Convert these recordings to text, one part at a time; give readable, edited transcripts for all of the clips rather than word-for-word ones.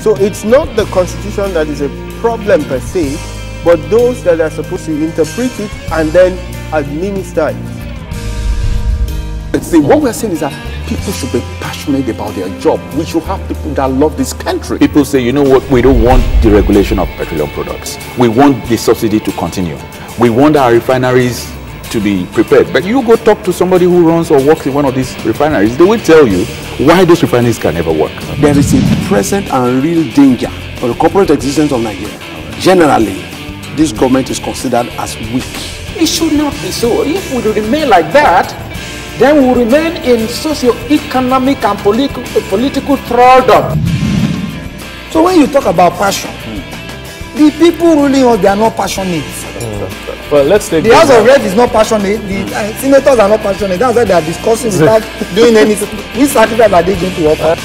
So it's not the constitution that is a problem per se, but those that are supposed to interpret it and then administer it. See, what we're saying is that people should be passionate about their job. We should have people that love this country. People say, you know what, we don't want the regulation of petroleum products. We want the subsidy to continue. We want our refineries to be prepared. But you go talk to somebody who runs or works in one of these refineries, they will tell you why those refineries can never work. There is a present and real danger for the corporate existence of Nigeria. Generally, this government is considered as weak. It should not be so. If we remain like that, then we will remain in socio-economic and political thraldom. So when you talk about passion, the people ruling us, they are not passionate. Well, let's take the House of Rep is not passionate. The senators are not passionate. That's why they are discussing without doing anything. Which sacrifice are they going to offer?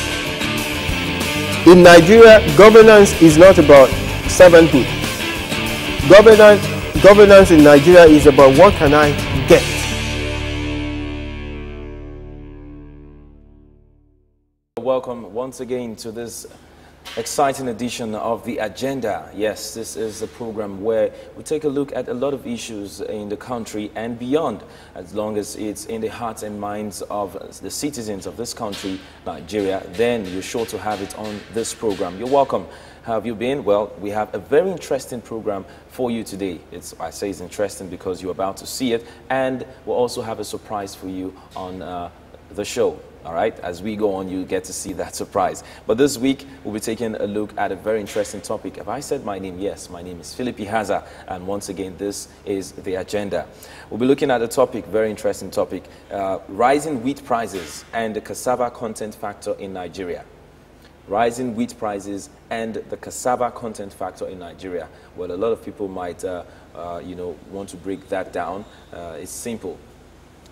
In Nigeria, governance is not about servanthood. Governance in Nigeria is about what can I get. Welcome once again to this exciting edition of The Agenda. Yes, this is a program where we take a look at a lot of issues in the country and beyond, as long as it's in the hearts and minds of the citizens of this country, Nigeria, then you're sure to have it on this program. You're welcome. How have you been? Well, we have a very interesting program for you today. I say it's interesting because you're about to see it, and we'll also have a surprise for you on the show. All right, as we go on, you get to see that surprise. But this week, we'll be taking a look at a very interesting topic. Have I said my name? Yes, my name is Philip Haza, and once again, this is The Agenda. We'll be looking at a topic, very interesting topic, rising wheat prices and the cassava content factor in Nigeria. Rising wheat prices and the cassava content factor in Nigeria. Well, a lot of people might, want to break that down. It's simple.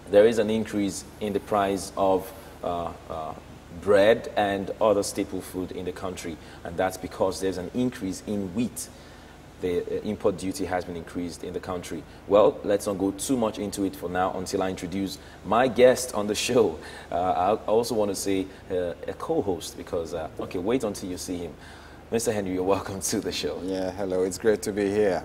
There is an increase in the price of bread and other staple food in the country, and that's because there's an increase in wheat. The import duty has been increased in the country. Well, let's not go too much into it for now until I introduce my guest on the show. I also want to say a co-host because, okay, wait until you see him. Mr. Henry, you're welcome to the show. Yeah, hello. It's great to be here.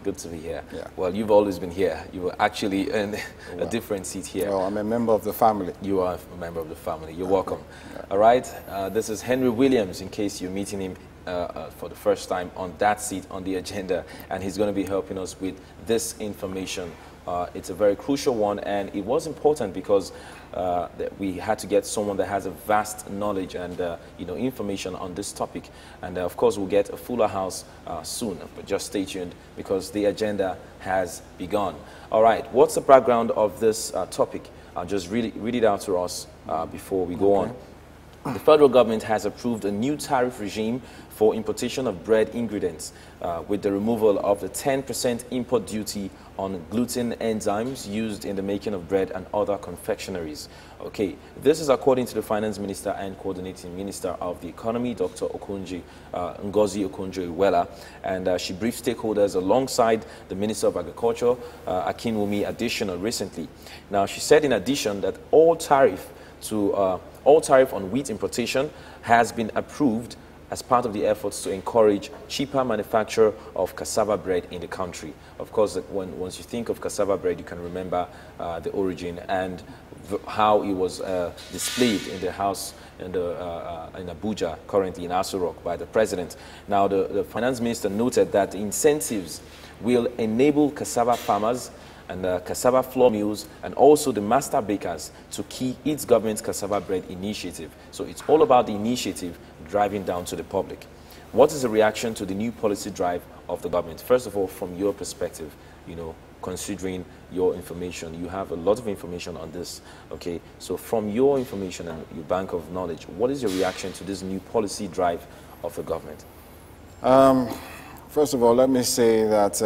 Good to be here. Yeah. Well, you've always been here. You were actually in a different seat here. Well, I'm a member of the family. You are a member of the family. You're welcome. Yeah. All right. This is Henry Williams, in case you're meeting him for the first time on that seat on the agenda. And he's going to be helping us with this information. It's a very crucial one, and it was important because we had to get someone that has a vast knowledge and information on this topic. And of course, we'll get a fuller house soon, but just stay tuned because the agenda has begun. All right, what's the background of this topic? I'll just read it out to us before we go on. The federal government has approved a new tariff regime for importation of bread ingredients with the removal of the 10% import duty on gluten enzymes used in the making of bread and other confectionaries. Okay, this is according to the Finance Minister and Coordinating Minister of the Economy, Dr. Ngozi Okonjo-Iweala, and she briefed stakeholders alongside the Minister of Agriculture, Akinwumi Additional, recently. Now, she said in addition that all tariff on wheat importation has been approved as part of the efforts to encourage cheaper manufacture of cassava bread in the country. Of course, once you think of cassava bread, you can remember the origin and how it was displayed in the house in Abuja, currently in Aso Rock, by the president. Now, the finance minister noted that the incentives will enable cassava farmers and cassava flour mills and also the master bakers to key its government's cassava bread initiative. So it's all about the initiative driving down to the public. What is the reaction to the new policy drive of the government? First of all, from your perspective, considering your information, you have a lot of information on this, okay? So from your information and your bank of knowledge, what is your reaction to this new policy drive of the government? First of all, let me say that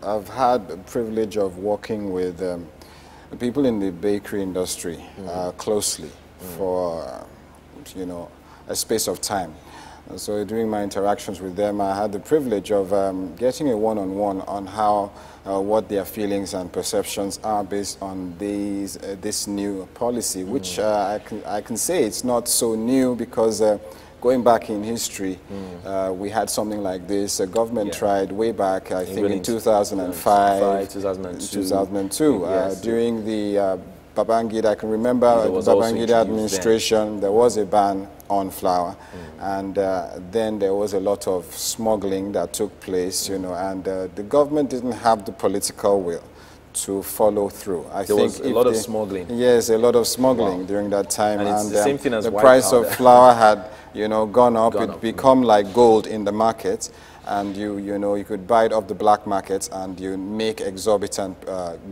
I've had the privilege of working with people in the bakery industry closely for, a space of time. And so during my interactions with them, I had the privilege of getting a one-on-one on how, what their feelings and perceptions are based on this new policy, which I can say it's not so new because going back in history, we had something like this. The government tried way back, I think in 2005, 2002, yes, during the Babangida, I can remember the Babangida administration, there was a ban on flour, and then there was a lot of smuggling that took place, you know, and the government didn't have the political will to follow through. There was a lot of smuggling. Yes, a lot of smuggling during that time, and it's the same thing as the white price powder. of flour had, you know, gone up. It become like gold in the market, and you know, you could buy it off the black market and you make exorbitant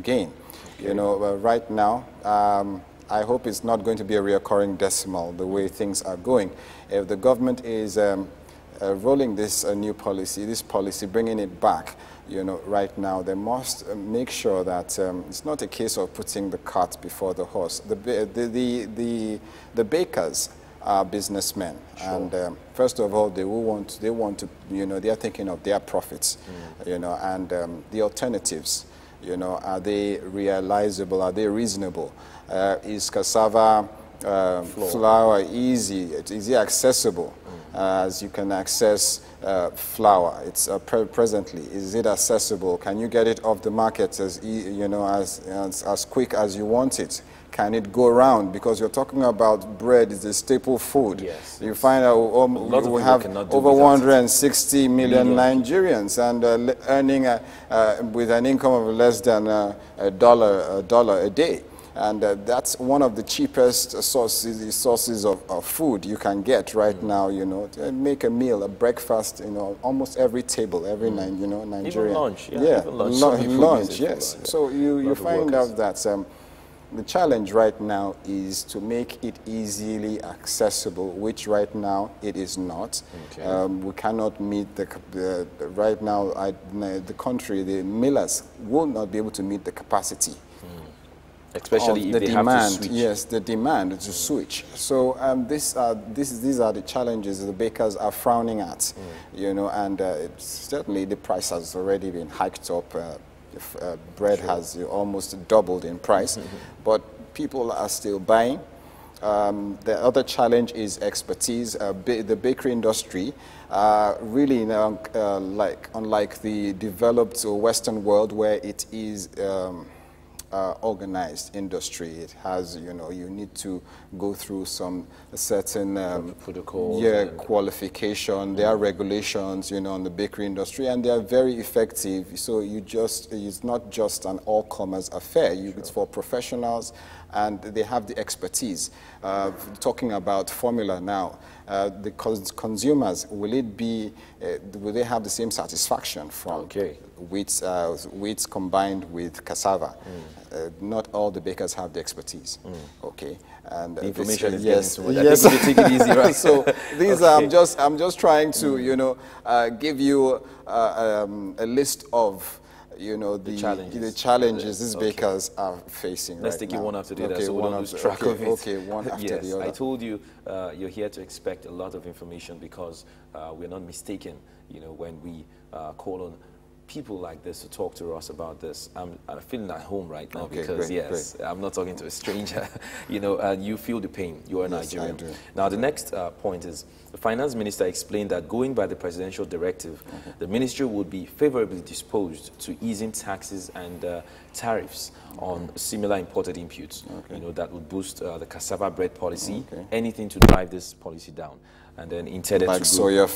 gain. You know, right now, I hope it's not going to be a reoccurring decimal the way things are going. If the government is rolling this new policy, bringing it back, you know, right now, they must make sure that it's not a case of putting the cart before the horse. The bakers are businessmen, and first of all, they want to, you know, they are thinking of their profits, you know, and the alternatives. You know, are they realizable? Are they reasonable? Is cassava flour easy? It's easy accessible, as you can access flour. It's presently. Is it accessible? Can you get it off the market as you know, as quick as you want it? Can it go around? Because you're talking about bread is a staple food. Yes. You find out we have over 160 million Nigerians, and earning with an income of less than a dollar a day. And that's one of the cheapest sources of food you can get right now, you know. Make a meal, a breakfast, you know, almost every table, every you know, Nigerian. Even lunch, even lunch, yes. So you find out that the challenge right now is to make it easily accessible, which right now it is not. Okay. We cannot meet right now, the country, the millers will not be able to meet the capacity. Especially if the they demand, have to switch. Yes, the demand to switch. So these are the challenges the bakers are frowning at, you know, and certainly the price has already been hiked up. Bread has almost doubled in price, but people are still buying. The other challenge is expertise. The bakery industry, really, unlike the developed Western world where it is organized industry. It has, you know, you need to go through some certain protocols, qualification. There are regulations, you know, on the bakery industry, and they are very effective. So it's not just an all-comers affair. It's for professionals, and they have the expertise. Talking about formula now, the consumers, will they have the same satisfaction from wheat combined with cassava? Not all the bakers have the expertise. Okay, and the information is yes, getting too much. I think we take it easy, right? So these are I'm just trying to you know give you a list of, you know, the challenges these bakers are facing. Let's take it one after the other, so we don't lose track of it. Okay, one after the other. I told you you're here to expect a lot of information, because we're not mistaken, you know, when we call on people like this to talk to us about this. I'm feeling at home right now, because great. I'm not talking to a stranger. You know, you feel the pain. You are Nigerian. I do. Now, the next point is, the finance minister explained that going by the presidential directive, the ministry would be favorably disposed to easing taxes and tariffs on similar imported inputs. You know, that would boost the cassava bread policy, anything to drive this policy down. And then intended like to soya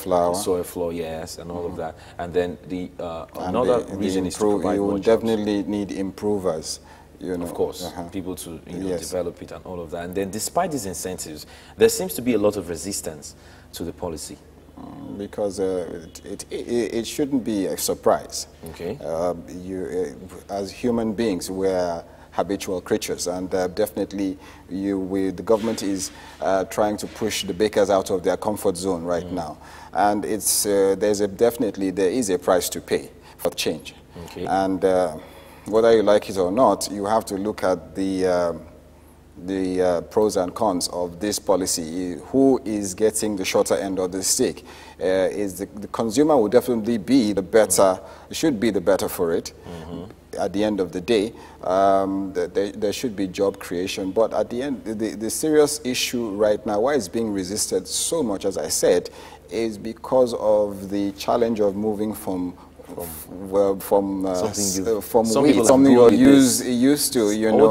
flour, yes, and all of that. And then the another reason is to provide you more will jobs. definitely need improvers, you know. Of course, people to develop it and all of that. And then, despite these incentives, there seems to be a lot of resistance to the policy. Because it shouldn't be a surprise. Okay. As human beings, we're habitual creatures, and definitely the government is trying to push the bakers out of their comfort zone right now, and it's there is a price to pay for change. Okay. And whether you like it or not, you have to look at the pros and cons of this policy. Who is getting the shorter end of the stick? Is the consumer will definitely be the better, should be the better for it. at the end of the day, there should be job creation. But at the end, the serious issue right now, why it's being resisted so much, as I said, is because of the challenge of moving from something you're used to, you know, all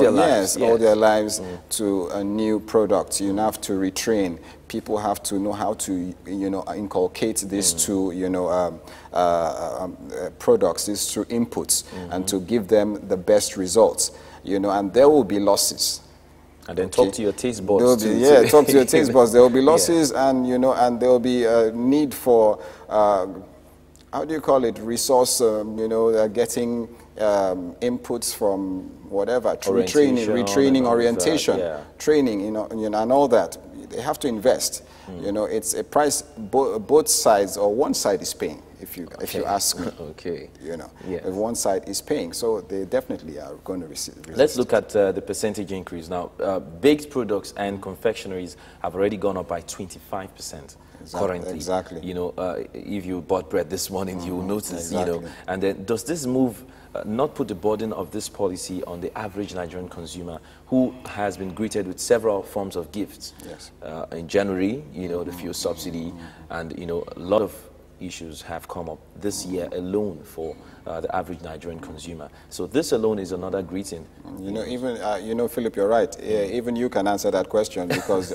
their lives to a new product. You have to retrain. People have to know how to, you know, inculcate this to, you know, products, these to inputs, and to give them the best results, you know, and there will be losses. And then talk to your taste buds. Talk to your taste buds. There will be losses, and you know, and there will be a need for how do you call it? Resource, you know, getting inputs from whatever, retraining, orientation, training, you know, and all that. They have to invest. You know, it's a price both sides, or one side is paying. If you ask me, you know, if one side is paying, so they definitely are going to receive. Let's look at the percentage increase now. Baked products and confectionaries have already gone up by 25%. Currently, exactly. You know, if you bought bread this morning, you will notice. You know, and then does this move not put the burden of this policy on the average Nigerian consumer, who has been greeted with several forms of gifts? Yes. In January, you know, the fuel subsidy, and you know, a lot of issues have come up this year alone for the average Nigerian consumer. So this alone is another greeting. You know, even, you know, Philip, you're right. Even you can answer that question, because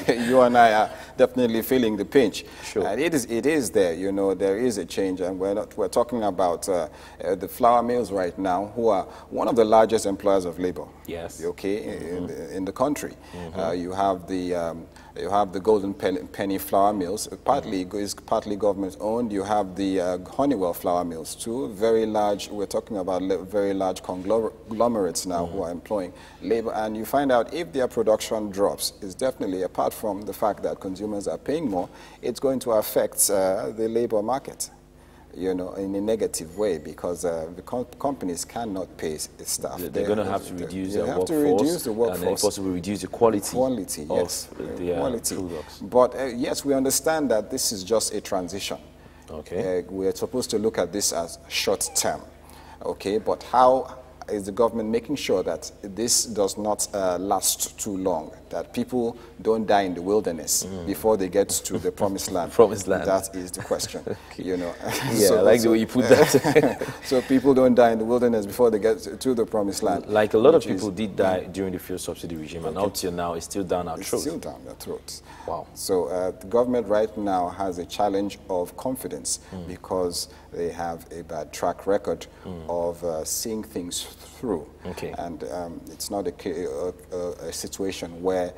you and I are definitely feeling the pinch. Sure. And it is there, you know, there is a change. And we're talking about the flour mills right now, who are one of the largest employers of labor. Yes. Okay, in the country. You have the Golden Penny flour mills, partly government owned. You have the Honeywell flour mills too, very large. We're talking about very large conglomerates now who are employing labor. And you find out if their production drops, is definitely, apart from the fact that consumers are paying more, it's going to affect the labor market, you know, in a negative way, because the companies cannot pay staff. They're going to have to reduce their workforce, and then possibly reduce the quality of their products. But yes, we understand that this is just a transition. Okay. We are supposed to look at this as short term. Okay, but how is the government making sure that this does not last too long, that people don't die in the wilderness before they get to the promised land? Promised land. That is the question, you know. Yeah, I like the way you put that. So people don't die in the wilderness before they get to the promised land. Like a lot of people did die during the fuel subsidy regime, and up till now, it's still down our throats. It's still down their throats. Wow. So the government right now has a challenge of confidence, because they have a bad track record of seeing things through. Okay. And it's not a situation where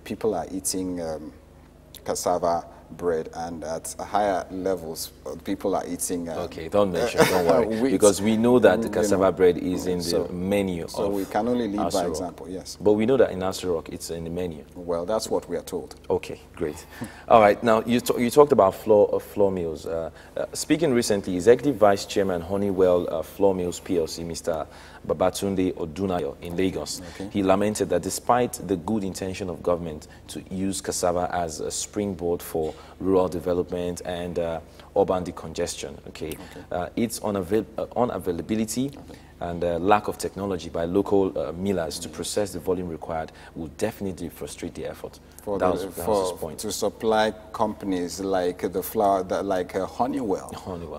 people are eating cassava bread, and at higher levels people are eating okay, don't mention, don't worry, because we know that the cassava bread is in the menu. So we can only lead by example. Yes, but we know that in Astor Rock it's in the menu. Well, that's what we are told. Okay, great. All right, now you talked about flour mills. Speaking recently, Executive Vice Chairman Honeywell Flour Mills PLC, Mr. Babatunde Odunayo in Lagos, he lamented that despite the good intention of government to use cassava as a springboard for rural development and urban decongestion, its unavailability and lack of technology by local millers to process the volume required will definitely frustrate the effort. That was his point. To supply companies like the flour, like Honeywell,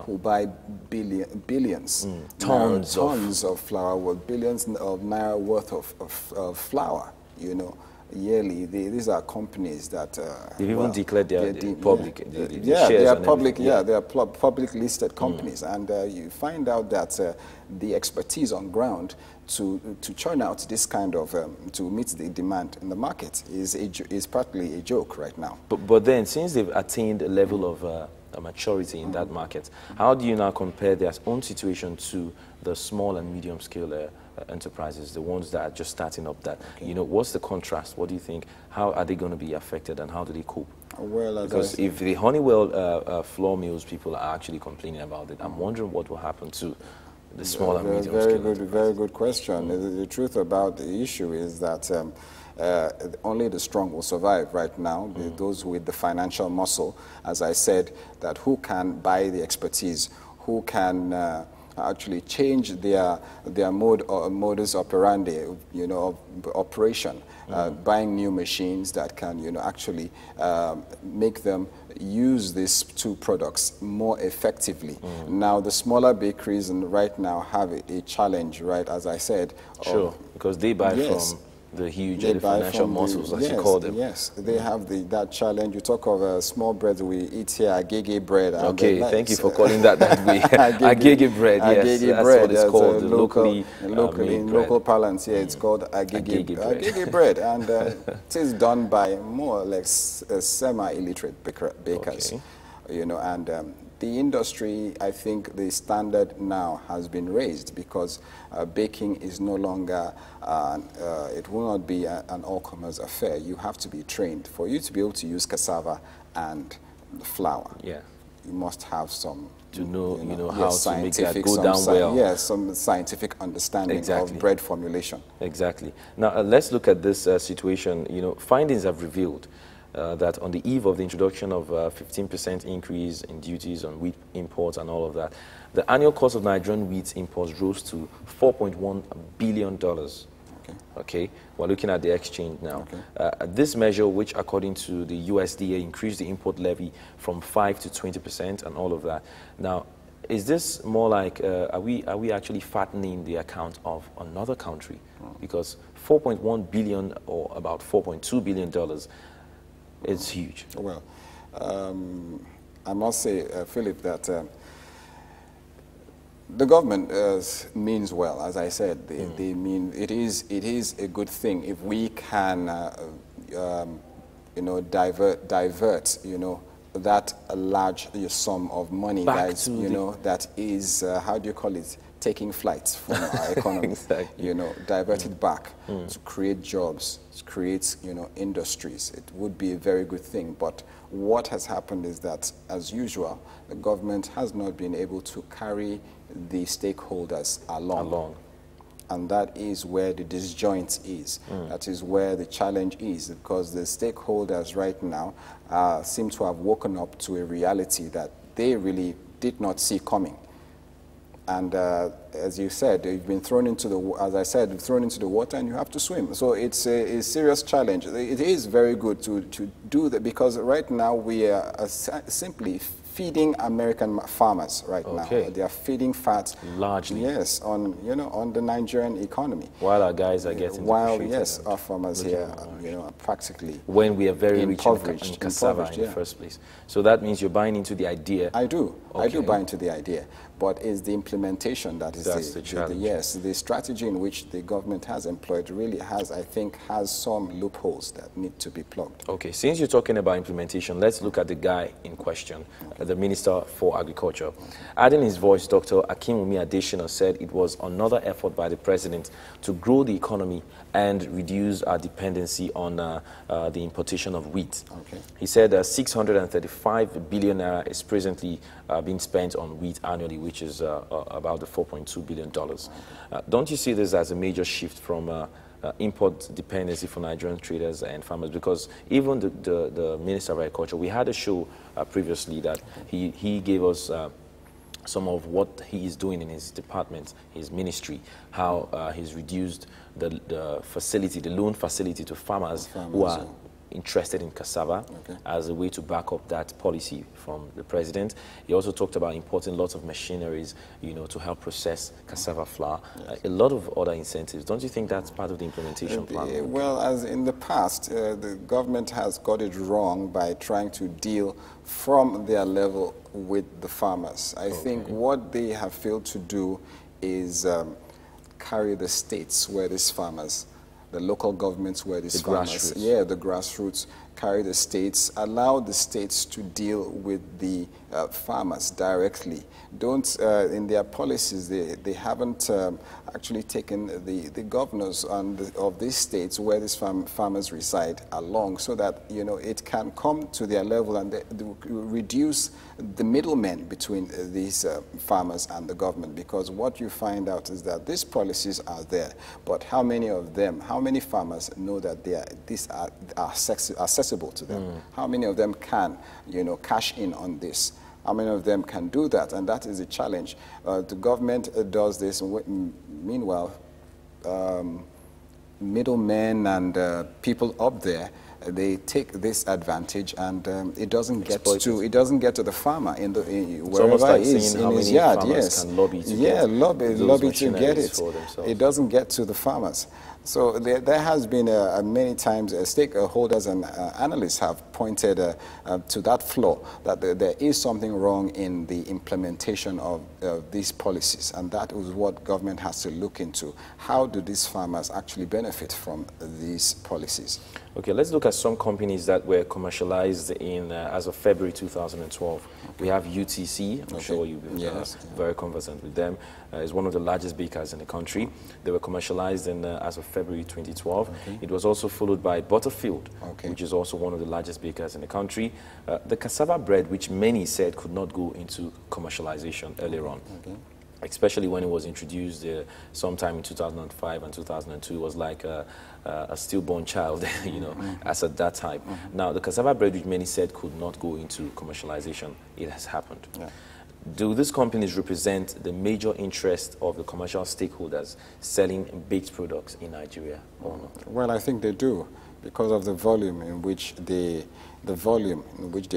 who buy billions, tons of flour, with billions of naira worth of flour, you know, yearly. These are companies that they've even declared they're public. They are public. They are public listed companies, and you find out that the expertise on ground to churn out this kind of to meet the demand in the market is partly a joke right now. But then, since they've attained a level of maturity in that market, how do you now compare their own situation to the small and medium scale enterprises, the ones that are just starting up? That you know, what's the contrast? What do you think? How are they going to be affected, and how do they cope? Well, because if the Honeywell flour mills people are actually complaining about it, I'm wondering what will happen to the small and medium scale. Very good question. The truth about the issue is that only the strong will survive right now. Those with the financial muscle, as I said, that who can buy the expertise, who can actually change their mode or modus operandi, you know, of operation, buying new machines that can, you know, actually make them use these two products more effectively. Now, the smaller bakeries right now have a challenge, right, as I said. Sure, because they buy from the huge financial muscles, as you call them. Yes, they have that challenge. You talk of small bread we eat here, agege bread. Okay, thank you for calling that way. Agege bread, yes, that's bread, what it's called. Locally, in bread. local parlance here, it's called agege bread. And it is done by more or less semi-illiterate bakers. Okay. You know, and the industry, I think the standard now has been raised because baking is no longer, it will not be an all-comers affair. You have to be trained. For you to be able to use cassava and flour, you must have some, to know how to make that go down well. Yes, some scientific understanding of bread formulation. Exactly. Now, let's look at this situation. You know, findings have revealed that on the eve of the introduction of 15% increase in duties on wheat imports and all of that, the annual cost of Nigerian wheat imports rose to $4.1 billion. Okay, we're looking at the exchange now. This measure, which according to the USDA increased the import levy from 5 to 20% and all of that. Now, is this more like, are we actually fattening the account of another country? Because 4.1 billion or about $4.2 billion, it's huge. Well, I must say, Philip, that the government means well. As I said, they mean it is a good thing if we can, you know, divert, you know, that large sum of money that is how do you call it, taking flights from our economy. You know, divert it back to create jobs, to create, you know, industries. It would be a very good thing. But what has happened is that, as usual, the government has not been able to carry the stakeholders along. And that is where the disjoint is. That is where the challenge is, because the stakeholders right now seem to have woken up to a reality that they really did not see coming. And as you said, you've been thrown into the, as I said, thrown into the water and you have to swim. So it's a serious challenge. It is very good to do that, because right now we are simply feeding American farmers right now. They are feeding fat largely, yes, on, you know, on the Nigerian economy. While our guys are getting our farmers here, you know, are practically when we are very rich in cassava in the first place. So that means you're buying into the idea. I do buy into the idea, but it's the implementation that is the challenge. Yes, the strategy in which the government has employed really has, I think, has some loopholes that need to be plugged. Okay, since you're talking about implementation, let's look at the guy in question, the Minister for Agriculture. Adding his voice, Dr. Akinwumi Adesina said it was another effort by the president to grow the economy and reduce our dependency on the importation of wheat. He said 635 billion naira is presently being spent on wheat annually, which is about the $4.2 billion. Don't you see this as a major shift from import dependency for Nigerian traders and farmers? Because even the Minister of Agriculture, we had a show previously that he gave us some of what he is doing in his department, his ministry, how he's reduced the facility, the loan facility to farmers who are interested in cassava as a way to back up that policy from the president. He also talked about importing lots of machineries, you know, to help process cassava flour, a lot of other incentives. Don't you think that's part of the implementation plan? Well, as in the past, the government has got it wrong by trying to deal from their level with the farmers. I think what they have failed to do is carry the states where these farmers, the local governments where these farmers, the grassroots, carry the states, allow the states to deal with the farmers directly. Don't, in their policies, they haven't actually taken the governors of these states where these farmers reside along, so that, you know, it can come to their level and they reduce the middlemen between these farmers and the government. Because what you find out is that these policies are there, but how many of them, how many farmers know that these are accessible to them? How many of them can, you know, cash in on this? How many of them can do that? And that is a challenge. The government does this. Meanwhile, middlemen and people up there, they take this advantage, and it doesn't get to the farmer wherever like he is in his yard. Yes, can lobby to lobby to get it. For themselves. It doesn't get to the farmers. So there has been many times stakeholders and analysts have pointed to that flaw, that there is something wrong in the implementation of these policies, and that is what government has to look into. How do these farmers actually benefit from these policies? Okay, let's look at some companies that were commercialized in as of February 2012. We have UTC. I'm sure you'll be very conversant with them. It's one of the largest bakers in the country. They were commercialized in as of February 2012. It was also followed by Butterfield, which is also one of the largest bakers in the country. The cassava bread, which many said could not go into commercialization earlier on. Especially when it was introduced sometime in 2005 and 2002, it was like a stillborn child, you know, as at that time. Now, the cassava bread, which many said could not go into commercialization, it has happened. Do these companies represent the major interest of the commercial stakeholders selling baked products in Nigeria or not? Well, I think they do, because of the volume in which they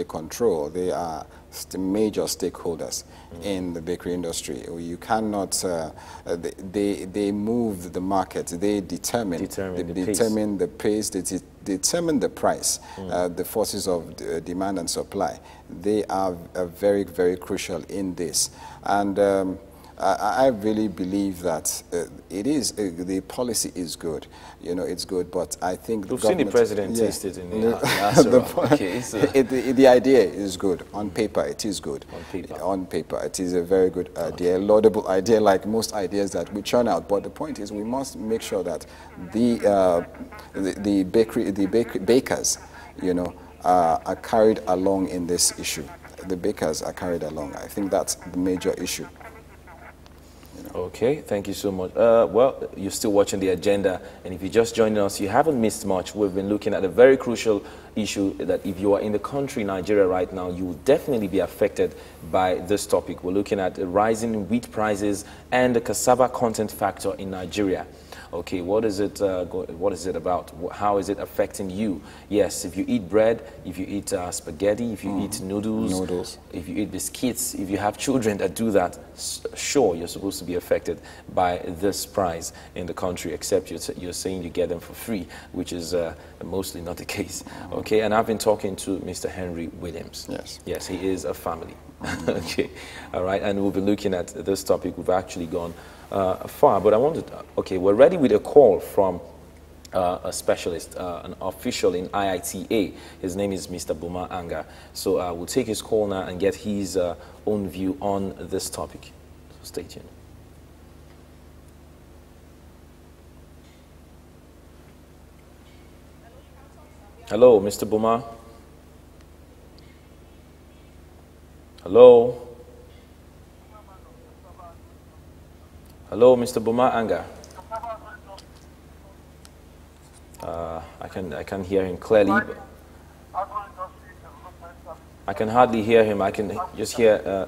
control. They are major stakeholders in the bakery industry. You cannot, they move the market, they determine the pace, they determine the price, the forces of demand and supply. They are very, very crucial in this. And I really believe that the policy is good. You know, it's good, but I think we've seen the president taste it in the case. The idea is good. On paper, it is good. On paper, it is a very good idea, laudable idea, like most ideas that we churn out. But the point is, we must make sure that the bakers, you know, are carried along in this issue. The bakers are carried along. I think that's the major issue. Okay, thank you so much. Well, you're still watching The Agenda, and if you're just joining us, you haven't missed much. We've been looking at a very crucial issue that if you are in the country, Nigeria, right now, you will definitely be affected by this topic. We're looking at the rising wheat prices and the cassava content factor in Nigeria. Okay, what is it about? How is it affecting you? Yes, if you eat bread, if you eat spaghetti, if you eat noodles, if you eat biscuits, if you have children that do that, sure, you're supposed to be affected by this price in the country, except you're saying you get them for free, which is mostly not the case. Okay, and I've been talking to Mr. Henry Williams. Yes, he is a family. Okay, all right, and we'll be looking at this topic. We've actually gone far, but I wanted, okay, we're ready with a call from a specialist, an official in IITA. His name is Mr. Buma Anga. So we'll take his call now and get his own view on this topic. So stay tuned. Hello, Mr. Buma. Hello. Hello, Mr. Buma Anga. I can hear him clearly. I can hardly hear him. I can just hear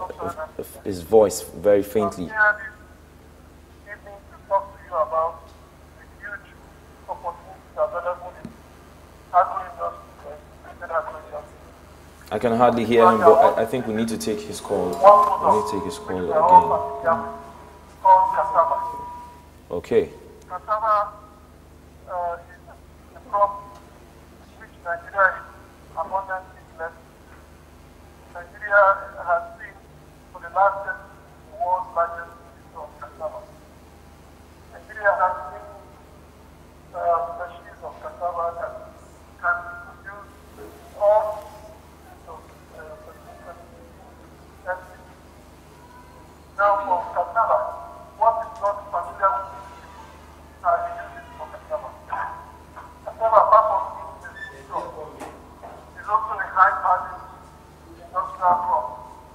his voice very faintly. I can hardly hear him, but I think we need to take his call. We need to take his call again. Okay. Cassava is a crop which Nigeria is abundantly blessed. Nigeria has been, for the last decade, the world's largest producer of cassava. Nigeria has been species of cassava that can produce all now for cassava, what is not familiar with are the uses for cassava. Cassava, apart from being the food is also a high-value industrial crop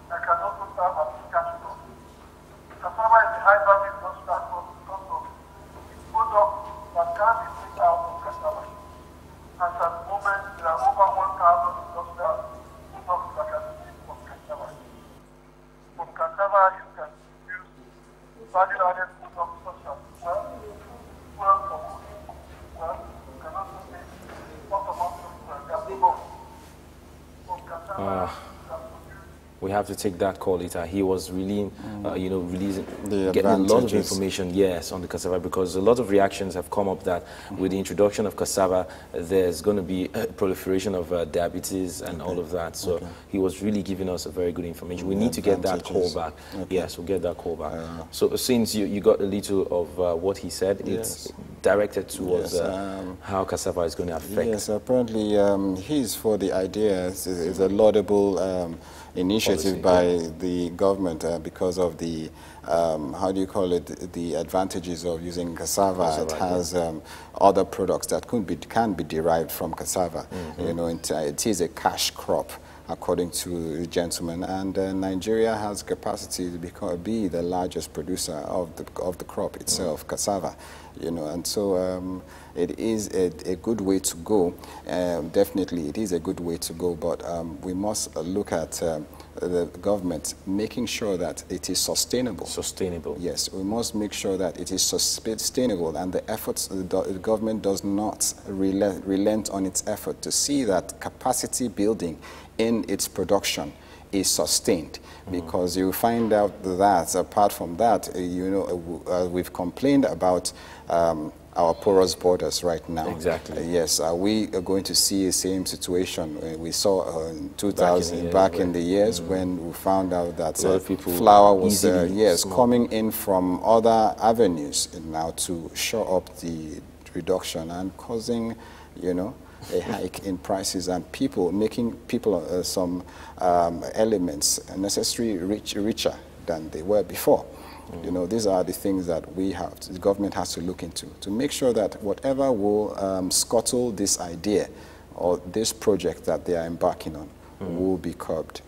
that can also serve as a cash crop. Cassava is a high-value industrial crop because of its products that can be made out of cassava. And at the moment, there are over 1,000 industrial products that can be made from cassava. value-added products such as fuel for cooking, you can also make automotive gas. So Cassava we have to take that call later. He was really, getting a lot of advantages. information, yes, on the cassava, because a lot of reactions have come up that with the introduction of cassava, there's going to be a proliferation of diabetes and all of that. So he was really giving us a very good information. We need to get that call back. Yes, we'll get that call back. So since you got a little of what he said, it's directed towards how cassava is going to affect. Yes, apparently he's for the idea. It's a laudable initiative by the government because of the how do you call it, the advantages of using cassava. It has other products that can be derived from cassava. You know, it is a cash crop, according to the gentleman, and Nigeria has capacity to be the largest producer of the crop itself, cassava. You know, and so it is a good way to go. Definitely, it is a good way to go, but we must look at the government making sure that it is sustainable. Sustainable. Yes, we must make sure that it is sustainable, and the efforts, the government does not relent on its effort to see that capacity building in its production is sustained, because you find out that apart from that, we've complained about our porous borders right now. Exactly. Yes, are we going to see the same situation we saw in 2000, back in the years when we found out that flour was coming in from other avenues now to show up the reduction and causing, a hike in prices, and making people some elements necessarily richer than they were before. You know, these are the things that the government has to look into to make sure that whatever will scuttle this idea or this project that they are embarking on will be curbed.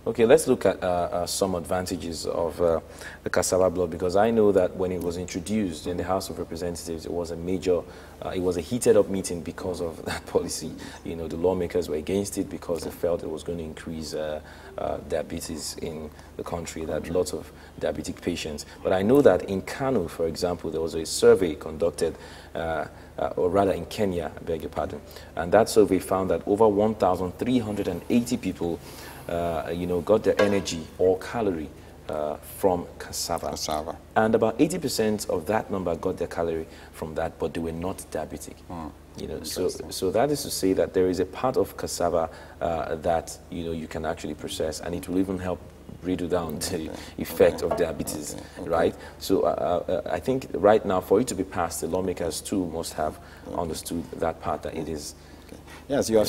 Okay, let's look at some advantages of the cassava block, because I know that when it was introduced in the House of Representatives, it was a major, it was a heated up meeting because of that policy. You know, the lawmakers were against it because they felt it was going to increase diabetes in the country, that lots of diabetic patients. But I know that in Kano, for example, there was a survey conducted, or rather in Kenya, I beg your pardon, and that survey found that over 1,380 people got their energy or calorie from cassava. And about 80% of that number got their calorie from that, but they were not diabetic. You know, so that is to say that there is a part of cassava that you can actually process, and it will even help reduce down the effect of diabetes, right? So I think right now, for it to be passed, the lawmakers too must have understood that part, that it is. Yeah, as you have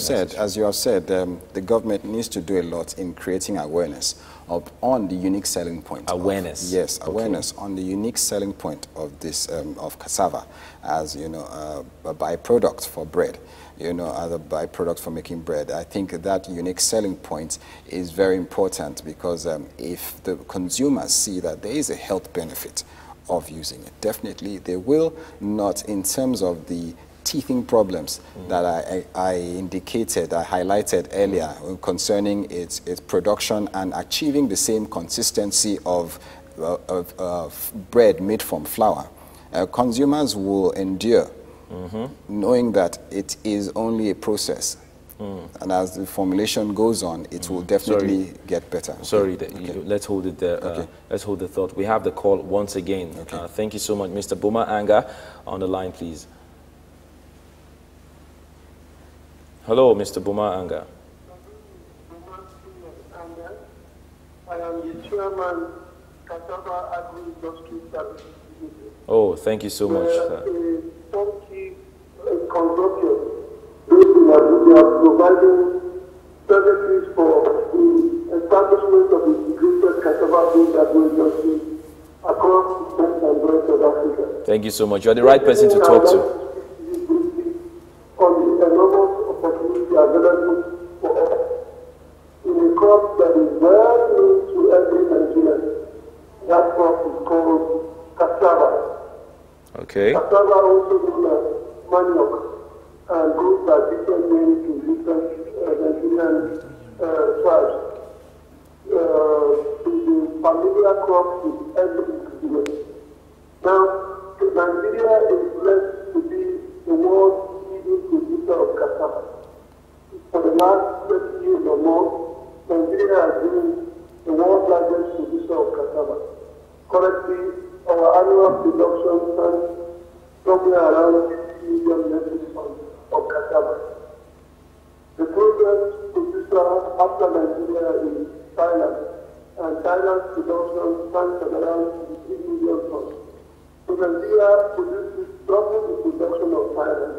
said, the government needs to do a lot in creating awareness on the unique selling point. Awareness. Yes, awareness on the unique selling point of this of cassava, as a byproduct for bread. As a byproduct for making bread. I think that unique selling point is very important, because if the consumers see that there is a health benefit of using it, definitely they will not, in terms of the teething problems that I highlighted earlier concerning its production and achieving the same consistency of bread made from flour. Consumers will endure, knowing that it is only a process. And as the formulation goes on, it will definitely get better. Sorry, let's hold it there. Let's hold the thought. We have the call once again. Thank you so much. Mr. Boma Anga on the line, please. Hello, Mr. Boma Anga. I am the chairman, Cassava Agri-Industry Services. Oh, thank you so much, sir. A turnkey consortium based in Abuja, providing services for the establishment of integrated cassava bean agri-industry across the East and West of Africa. Thank you so much. You are the right person to talk to. On the enormous opportunity available for us in a crop that is well known to every Nigerian. That crop is called cassava. Okay. Cassava also known as manioc, and goes by different names to different Nigerian tribes. It is a familiar crop with every Nigerian. has been the world's largest producer of cassava. Currently, our annual production stands somewhere around 50 million metric tons of cassava. The closest producer after Nigeria is Thailand, and Thailand's production stands at around 3 million tons. So Nigeria produces double the production of Thailand.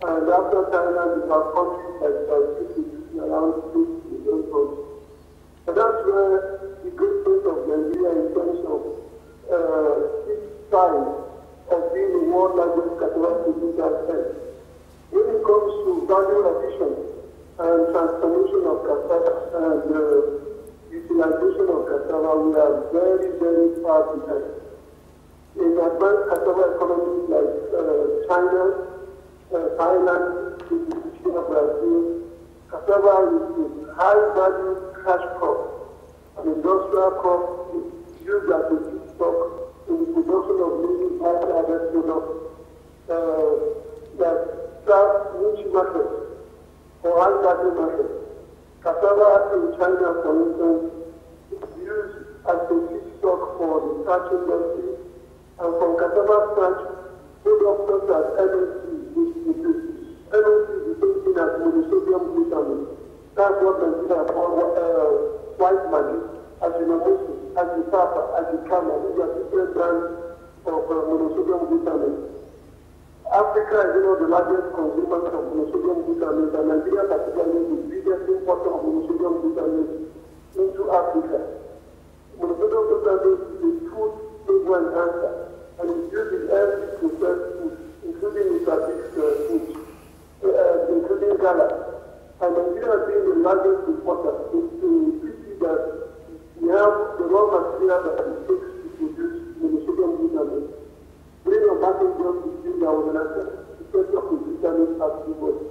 And after Thailand, we have countries like South Africa, around 6 million tons. And that's where the greatness of Nigeria in terms of its size of being the world's largest cassava producer ends. When it comes to value addition and transformation of cassava and utilization of cassava, we are very, very far behind. In advanced cassava economies like China, Thailand, Indonesia, Brazil, cassava is a high-value cash crop, an industrial crop used as a feedstock in the production of many high-added products that serve niche markets or high-value markets. Cassava in China, for instance, is used as a feedstock for the starch industry, and from cassava starch, products such as MSC is produced. MSC is the same thing as monosodium glutamate. That's what Nigeria call white magic, Ajinomoto, Cassava, Cassava. These are different brands of monosodium glutamate. Africa is one of the largest consumers of monosodium glutamate, and Nigeria particularly is the biggest importer of monosodium glutamate into Africa. Monosodium glutamate is a food flavor enhancer, and it's used in every processed food, including Mozambique's food, including Ghana. And Nigeria being the largest importer, it's to pity that we have the raw material that it takes to produce monosodium glutamate. Bring your market just to see that was an asset, to set up the glutamate afterwards.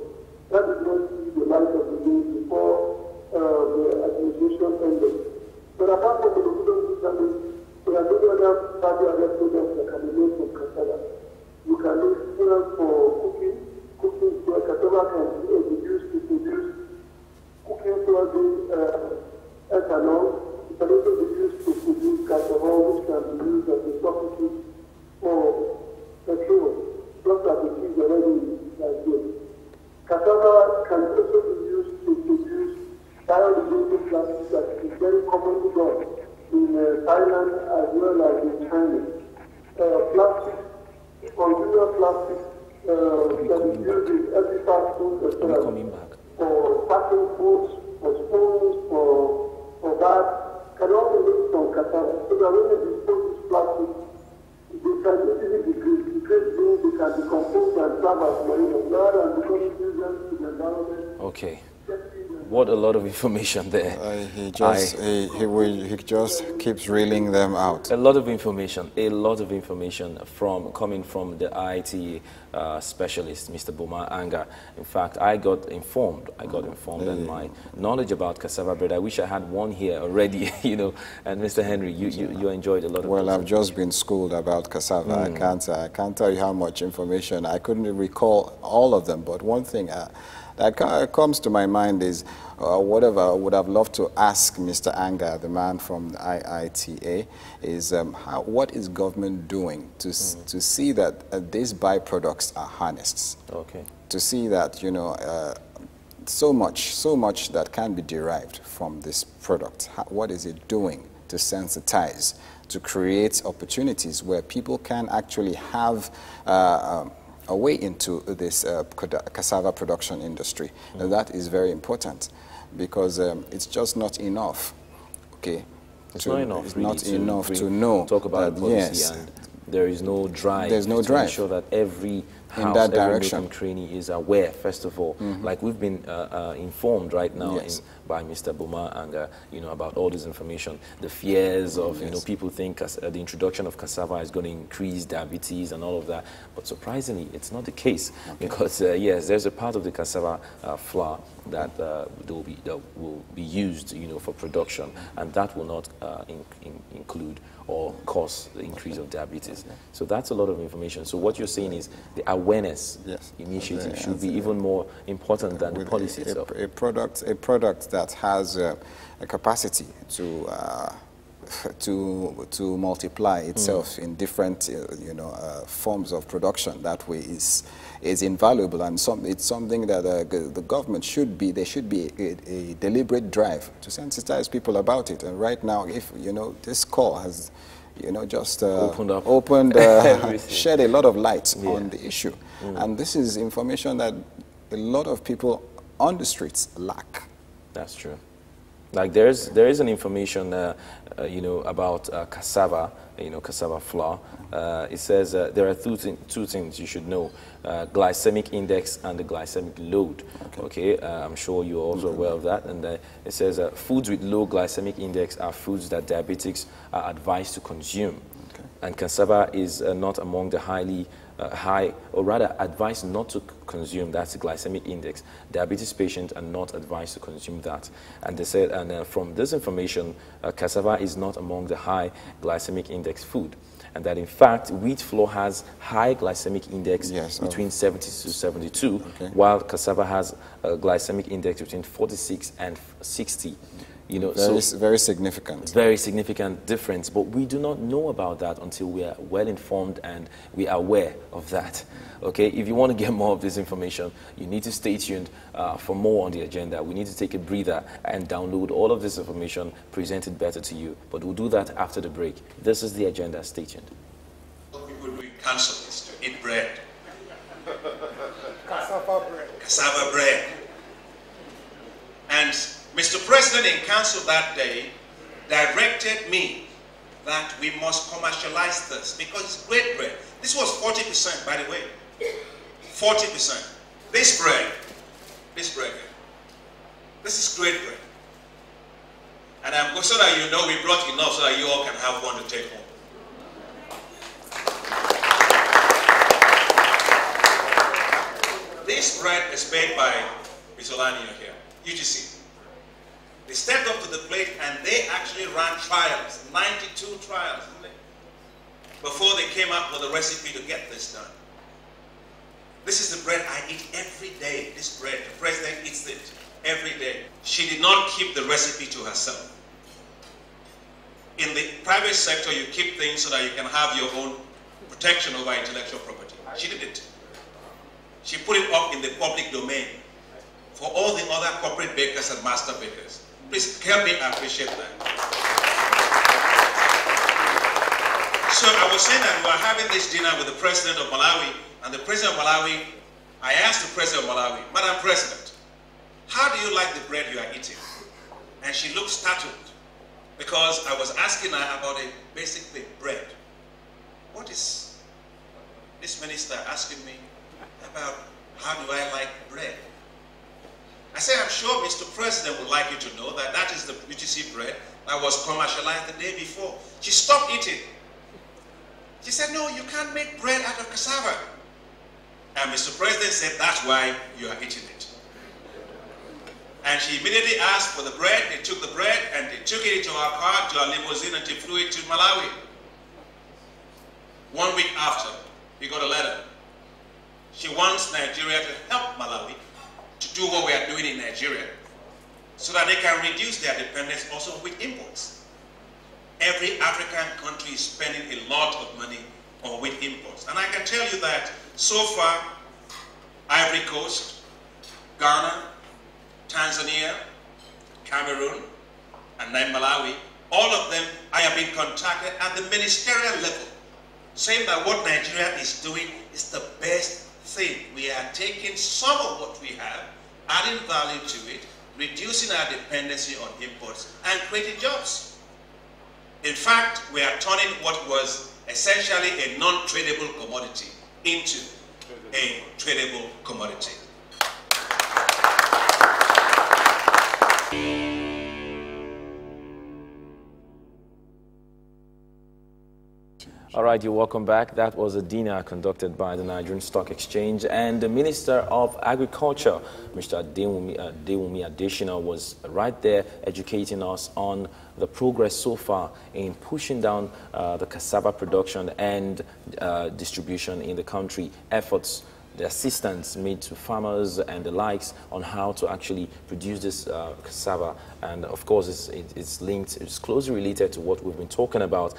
That did not see the light of the day before the administration ended. But apart from monosodium glutamate, there are many other value-added products that can be made from cassava. You can make fuel for cooking where cassava can be used to produce cooking fuel ethanol. It can also be used to produce cassava, which can be used as a substitute for petrol, just as it is already like this. Cassava can also be used to produce biodegradable plastics that is very commonly done in Thailand as well as in China. Plastic, consumer plastic that is used in every fast food restaurant for packing foods, for spoons, for bags, can all be made from cassava. So that when you dispose this plastic, they can easily degrade being they can decompose and serve as marine rather than becoming nuisance to the environment. Okay. What a lot of information there. He just keeps reeling them out. A lot of information coming from the IITA specialist, Mr. Boma Anga. In fact, I got informed, and my knowledge about cassava bread, I wish I had one here already, you know. And Mr. Henry, you enjoyed a lot of Well, I've just been schooled about cassava. I can't tell you how much information. I couldn't recall all of them, but one thing that comes to my mind is whatever I would have loved to ask Mr. Anga, the man from the IITA, is what is government doing to see that these byproducts are harnessed? Okay. To see that, you know, so much that can be derived from this product. What is it doing to sensitize, to create opportunities where people can actually have a way into this cassava production industry? And that is very important, because it's just not enough. Okay, it's not enough. It's really not enough to know. Talk about policy, yes, and there is no drive. There's no to drive. ensure that every house, in that every direction, nook and cranny is aware. First of all, like we've been informed right now by Mr. Boma Anga, you know, about all this information. The fears of you know, people think the introduction of cassava is going to increase diabetes and all of that, but surprisingly, it's not the case, because yes, there's a part of the cassava flour that will be used, you know, for production, and that will not include or cause the increase of diabetes. So that's a lot of information. So what you're saying is the awareness initiative should be even more important than the policy itself. A product that has a capacity to multiply itself in different forms of production. That way is invaluable, and it's something that the government should be. There should be a deliberate drive to sensitize people about it. And right now, if this call has just shed a lot of light on the issue, and this is information that a lot of people on the streets lack. That's true. Like there is an information, about cassava, cassava flour. It says there are two things you should know: glycemic index and the glycemic load. Okay, I'm sure you're also aware of that. And it says foods with low glycemic index are foods that diabetics are advised to consume. Okay. And cassava is not among the high, or rather advised not to consume. That's the glycemic index. Diabetes patients are not advised to consume that. And they said, from this information, cassava is not among the high glycemic index food. And that in fact, wheat flour has high glycemic index between 70 to 72, while cassava has a glycemic index between 46 and 60. So very significant. Very significant difference, but we do not know about that until we are well informed and we are aware of that. Okay, if you want to get more of this information, you need to stay tuned for more on the agenda. We need to take a breather and download all of this information, present it better to you. But we'll do that after the break. This is the agenda. Stay tuned. What people do in council is to eat bread. Cassava bread. Cassava bread. And Mr. President in council that day directed me that we must commercialize this because it's great bread. This was 40%, by the way. 40%. This bread, this is great bread. And so that you know we brought enough so that you all can have one to take home. This bread is made by Mr. Lanier here, UGC. They stepped up to the plate and they actually ran trials, 92 trials, before they came up with a recipe to get this done. This is the bread I eat every day. This bread, the president eats it every day. She did not keep the recipe to herself. In the private sector, you keep things so that you can have your own protection over intellectual property. She did it. She put it up in the public domain for all the other corporate bakers and master bakers. Please help me appreciate that. So I was saying that we were having this dinner with the president of Malawi, and the president of Malawi, I asked the president of Malawi, Madam President, how do you like the bread you are eating? And she looked startled because I was asking her about a basic thing, bread. What is this minister asking me about how do I like bread? I said, I'm sure Mr. President would like you to know that that is the UTC bread that was commercialized the day before. She stopped eating. She said, no, you can't make bread out of cassava. And Mr. President said, that's why you are eating it. And she immediately asked for the bread. They took the bread and they took it into our car, to our limousine, and they flew it to Malawi. 1 week after, we got a letter. She wants Nigeria to help Malawi to do what we are doing in Nigeria so that they can reduce their dependence also with imports. Every African country is spending a lot of money on wheat imports. And I can tell you that so far, Ivory Coast, Ghana, Tanzania, Cameroon, and then Malawi, all of them, I have been contacted at the ministerial level, saying that what Nigeria is doing is the best thing. We are taking some of what we have, adding value to it, reducing our dependency on imports, and creating jobs. In fact, we are turning what was essentially a non-tradable commodity into a tradable commodity. All right, you're welcome back. That was a dinner conducted by the Nigerian Stock Exchange, and the Minister of Agriculture, Mr. Adewumi Adesina, was right there educating us on the progress so far in pushing down the cassava production and distribution in the country, efforts the assistance made to farmers and the likes on how to actually produce this cassava. And of course, it's linked, it's closely related to what we've been talking about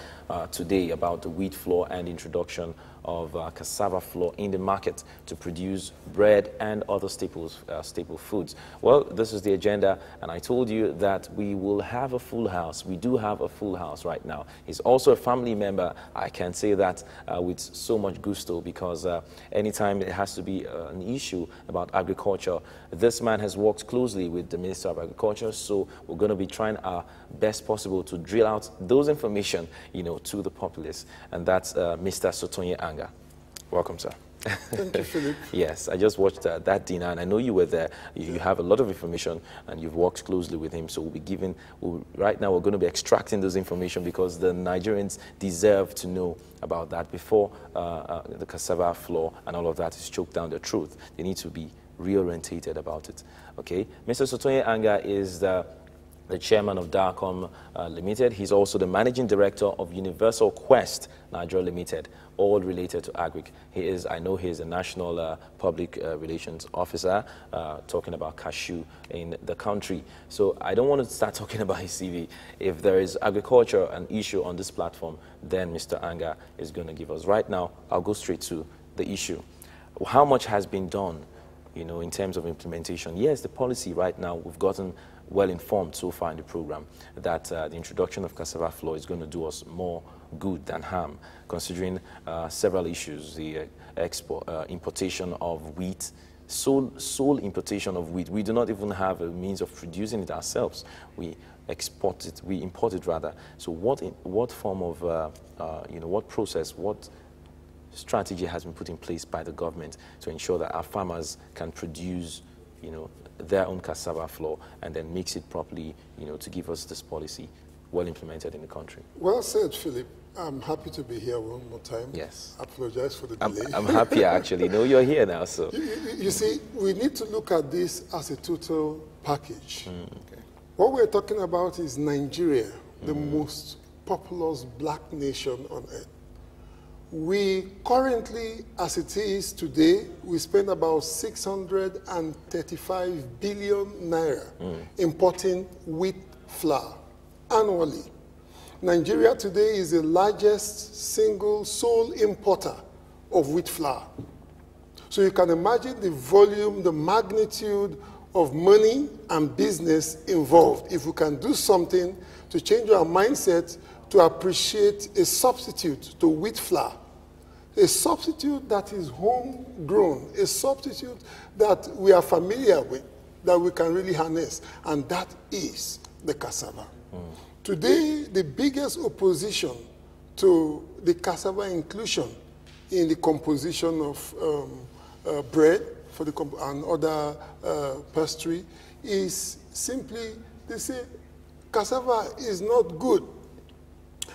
today, about the wheat flour and introduction of cassava flour in the market to produce bread and other staple foods. Well, this is the agenda, and I told you that we will have a full house. We do have a full house right now. He's also a family member. I can say that with so much gusto, because anytime it has to be an issue about agriculture, this man has worked closely with the Minister of Agriculture, so we're going to be trying our best possible to drill out those information, you know, to the populace, and that's Mr. Sotonye Anga. Welcome, sir. Thank you, Philip. Yes, I just watched that dinner, and I know you were there. You have a lot of information, and you've worked closely with him. So we'll be giving, right now we're going to be extracting those information, because the Nigerians deserve to know about that before the cassava flour and all of that is choked down the truth. They need to be reorientated about it. Okay, Mr. Sotonye Anga is the chairman of Darcom Limited. He's also the managing director of Universal Quest Nigeria Limited, all related to agric. I know he is a national public relations officer, talking about cashew in the country. So I don't want to start talking about his CV. If there is agriculture, an issue on this platform, then Mr. Anga is going to give us. Right now, I'll go straight to the issue. How much has been done, you know, in terms of implementation? Yes, the policy right now, we've gotten well informed so far in the program that the introduction of cassava flour is going to do us more good than harm, considering several issues: the importation of wheat, sole importation of wheat. We do not even have a means of producing it ourselves. We import it rather. So what form of, you know, what process, what strategy has been put in place by the government to ensure that our farmers can produce, you know, their own cassava flour and then mix it properly, you know, to give us this policy well implemented in the country? Well said, Philip. I'm happy to be here one more time. Yes. I apologize for the delay. I'm happy, actually. No, you're here now, so. You see, we need to look at this as a total package. Okay. What we're talking about is Nigeria, the most populous black nation on earth. We currently, as it is today, we spend about 635 billion naira importing wheat flour annually. Nigeria today is the largest single sole importer of wheat flour. So you can imagine the volume, the magnitude of money and business involved if we can do something to change our mindset to appreciate a substitute to wheat flour, a substitute that is homegrown, a substitute that we are familiar with, that we can really harness, and that is the cassava. Today, the biggest opposition to the cassava inclusion in the composition of bread and other pastry is simply, they say, cassava is not good.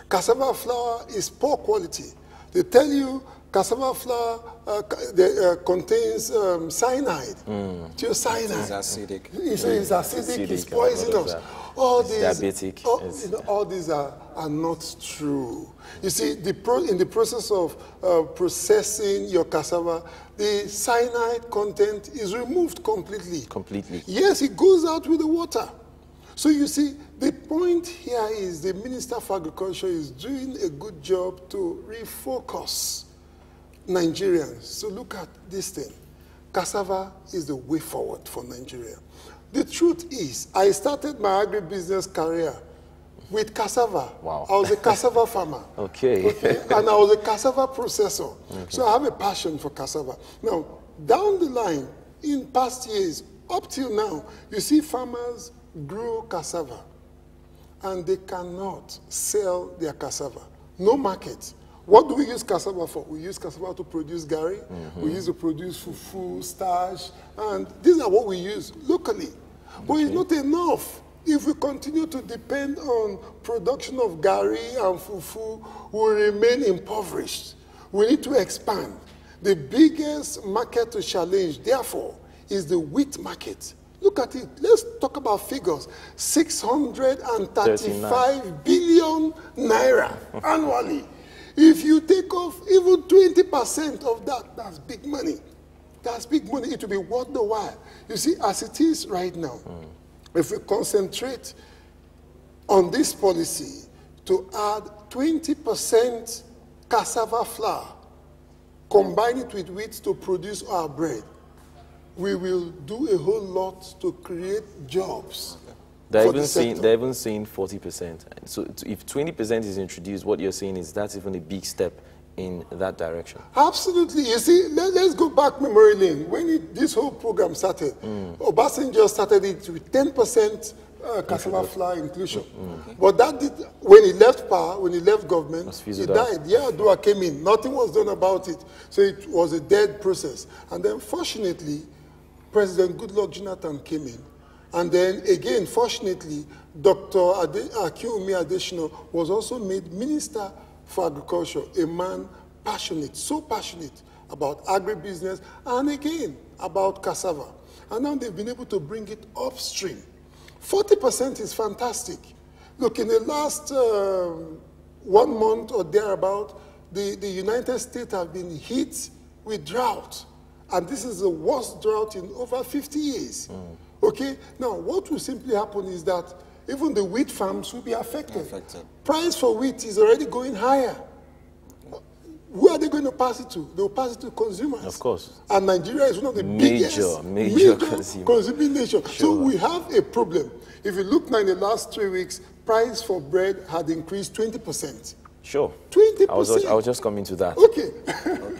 Cassava flour is poor quality. They tell you cassava flour contains cyanide, thiocyanide. It's acidic. It's acidic, it's poisonous. All these, diabetic. All these are not true. You see, in the process of processing your cassava, the cyanide content is removed completely. Completely. Yes, it goes out with the water. So you see, the point here is the Minister for Agriculture is doing a good job to refocus Nigerians. So look at this thing. Cassava is the way forward for Nigeria. The truth is, I started my agribusiness career with cassava. Wow. I was a cassava farmer. Okay. And I was a cassava processor. Okay. So I have a passion for cassava. Now, down the line, in past years, up till now, you see farmers grow cassava and they cannot sell their cassava. No market. What do we use cassava for? We use cassava to produce gari, we use to produce fufu, starch, and these are what we use locally. But it's not enough. If we continue to depend on production of gari and fufu, we'll remain impoverished. We need to expand. The biggest market to challenge, therefore, is the wheat market. Look at it. Let's talk about figures. 635 billion naira annually. If you take off even 20% of that, that's big money. That's big money. It will be worth the while. You see, as it is right now, if we concentrate on this policy to add 20% cassava flour, combine it with wheat to produce our bread, we will do a whole lot to create jobs. They're even saying 40%. So if 20% is introduced, what you're saying is that's even a big step in that direction. Absolutely. You see, let's go back memory lane. When this whole program started, Obasanjo started it with 10% cassava flour inclusion. But that did, when he left power, when he left government, he died. Yar'Adua came in. Nothing was done about it. So it was a dead process. And then fortunately, President Goodluck Jonathan came in. And then again, fortunately, Dr. Akinwumi Adesina was also made Minister for Agriculture, a man passionate, so passionate about agribusiness and again about cassava. And now they've been able to bring it upstream. 40% is fantastic. Look, in the last 1 month or thereabout, the United States have been hit with drought. And this is the worst drought in over 50 years. Okay? Now, what will simply happen is that even the wheat farms will be affected. Price for wheat is already going higher. Who are they going to pass it to? They will pass it to consumers. Of course. And Nigeria is one of the major consuming nations. Sure. So we have a problem. If you look now in the last 3 weeks, price for bread had increased 20%. Sure. 20%. I was just coming to that. Okay.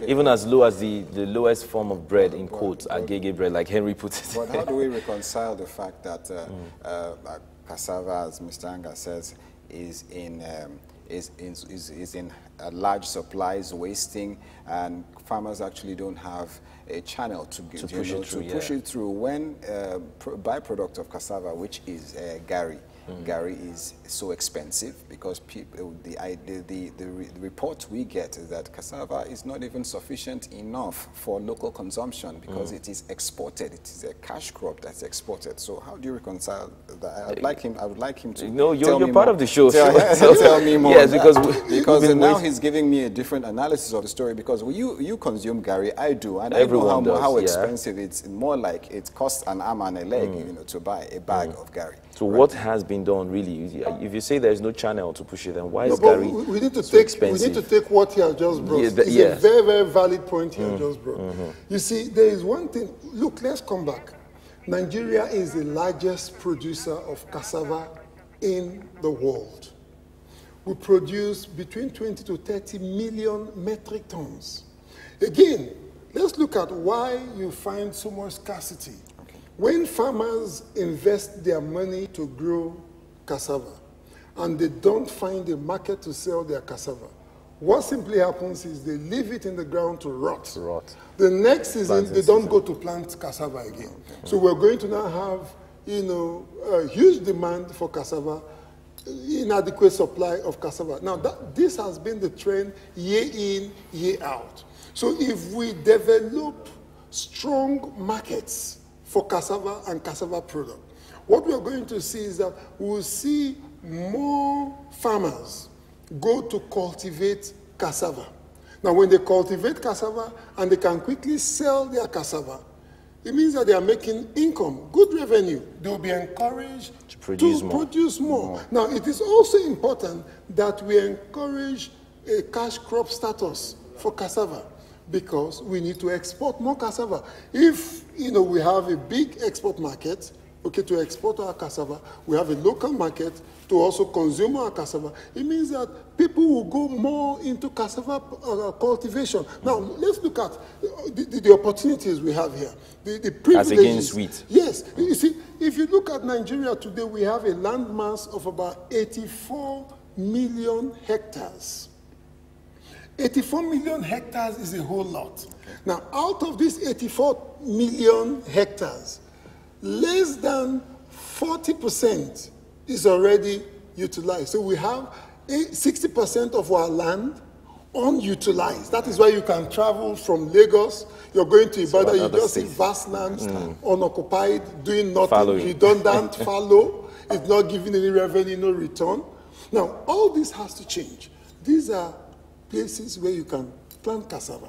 Even as low as the lowest form of bread, in quotes, agege bread, like Henry put it. But how do we reconcile the fact that cassava, as Mr. Anga says, is in large supplies, wasting, and farmers actually don't have a channel to push it through when byproduct of cassava, which is gari. Gari is so expensive because people, the report we get is that cassava is not even sufficient enough for local consumption because it is exported. It is a cash crop that's exported. So how do you reconcile that? I would like him to. No, you're part of the show. Tell me more. Yes, because now he's giving me a different analysis of the story. Because you consume gari, I do, and everyone I know how expensive it's. More like it costs an arm and a leg, to buy a bag of gari. So what has been done really? If you say there's no channel to push it, then why is gari we need to so expensive? We need to take what he has just brought. It's a very, very valid point he has just brought. You see, there is one thing. Look, let's come back. Nigeria is the largest producer of cassava in the world. We produce between 20 to 30 million metric tons. Again, let's look at why you find so much scarcity. When farmers invest their money to grow cassava and they don't find a market to sell their cassava, what simply happens is they leave it in the ground to rot. The next season, they don't go to plant cassava again. So we're going to now have, a huge demand for cassava, inadequate supply of cassava. Now, this has been the trend year in, year out. So if we develop strong markets for cassava and cassava product, what we're going to see is that we'll see more farmers go to cultivate cassava. Now, when they cultivate cassava and they can quickly sell their cassava, it means that they are making income, good revenue. They will be encouraged to produce more. Now, it is also important that we encourage a cash crop status for cassava, because we need to export more cassava. If we have a big export market, to export our cassava, we have a local market to also consume our cassava, it means that people will go more into cassava cultivation. Now, let's look at the opportunities we have here, the privileges. As against wheat. Yes. You see, if you look at Nigeria today, we have a land mass of about 84 million hectares. 84 million hectares is a whole lot. Now, out of these 84 million hectares, less than 40% is already utilized. So we have 60% of our land unutilized. That is why you can travel from Lagos, you're going to Ibadan, you just see vast lands unoccupied, doing nothing, redundant, fallow. It's not giving any revenue, no return. Now, all this has to change. These are places where you can plant cassava.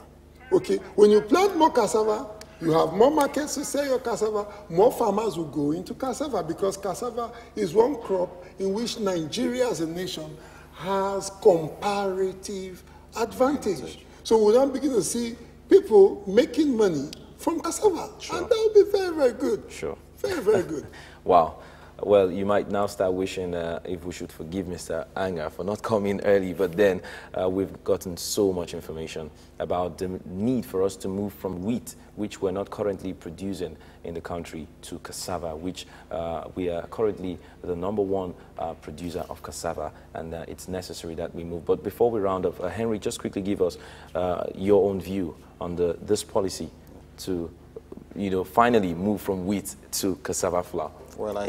Okay, when you plant more cassava, You have more markets to sell your cassava, more farmers will go into cassava because cassava is one crop in which Nigeria as a nation has comparative advantage. So we'll now begin to see people making money from cassava. Sure. And that will be very, very good. Sure. Very, very good. Wow. Well, you might now start wishing if we should forgive Mr. Anga for not coming early, but then we've gotten so much information about the need for us to move from wheat, which we're not currently producing in the country, to cassava, which we are currently the #1 producer of cassava, and it's necessary that we move. But before we round up, Henry, just quickly give us your own view on this policy to, finally move from wheat to cassava flour. Well, I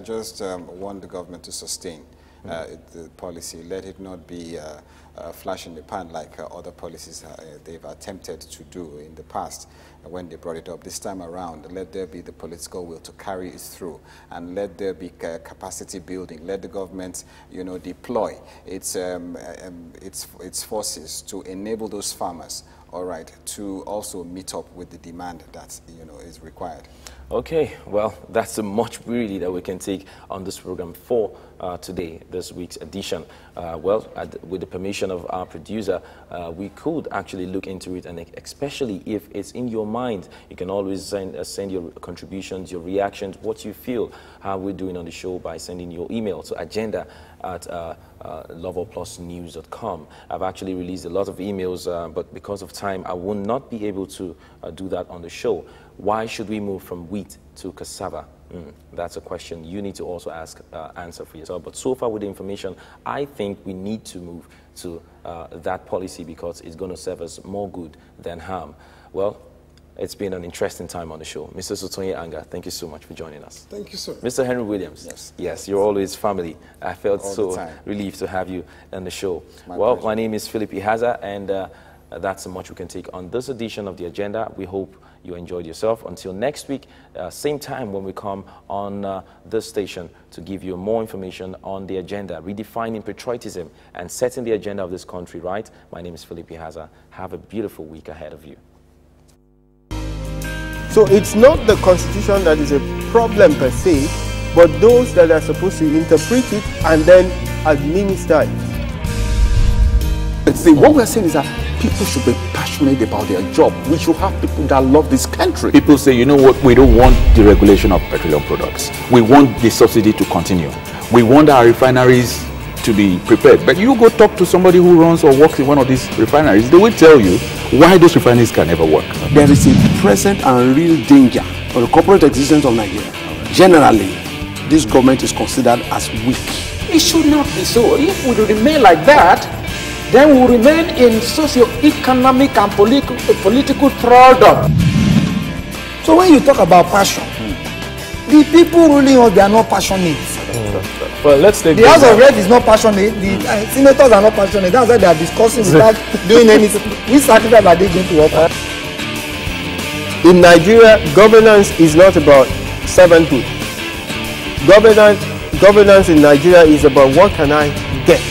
just want the government to sustain the policy. Let it not be a flash in the pan like other policies they've attempted to do in the past when they brought it up. This time around, let there be the political will to carry it through, and let there be capacity building. Let the government, deploy its forces to enable those farmers, all right, to also meet up with the demand that, is required. Okay, well, that's much really that we can take on this program for today, this week's edition. With the permission of our producer, we could actually look into it, and especially if it's in your mind, you can always send your contributions, your reactions, what you feel, how we're doing on the show by sending your email to agenda@loveorplusnews.com. I've actually released a lot of emails, but because of time, I will not be able to do that on the show. Why should we move from wheat to cassava? That's a question you need to also answer for yourself. But so far with the information, I think we need to move to that policy because it's going to serve us more good than harm. Well, it's been an interesting time on the show. Mr. Sotonye Anga, thank you so much for joining us. Thank you, sir. Mr. Henry Williams. Yes, you're always family. I felt so relieved to have you on the show. My name is Philip Ihaza, and that's so much we can take on this edition of The Agenda. We hope you enjoyed yourself. Until next week, same time when we come on this station to give you more information on the agenda, redefining patriotism and setting the agenda of this country right. My name is Philip Ihaza. Have a beautiful week ahead of you. So it's not the Constitution that is a problem per se, but those that are supposed to interpret it and then administer it. See, what we're saying is that people should be passionate about their job. We should have people that love this country. People say, you know what, we don't want deregulation of petroleum products. We want the subsidy to continue. We want our refineries to be prepared. But you go talk to somebody who runs or works in one of these refineries, they will tell you why those refineries can never work. There is a present and real danger for the corporate existence of Nigeria. Generally, this government is considered as weak. It should not be so. If we remain like that, then we will remain in socio-economic and political thraldom. So when you talk about passion, the people ruling us, they are not passionate. Well, let's take the House of Rep is not passionate. The senators are not passionate. That's why they are discussing without doing anything. Which sacrifice are they going to offer? In Nigeria, governance is not about servanthood. Governance in Nigeria is about what can I get.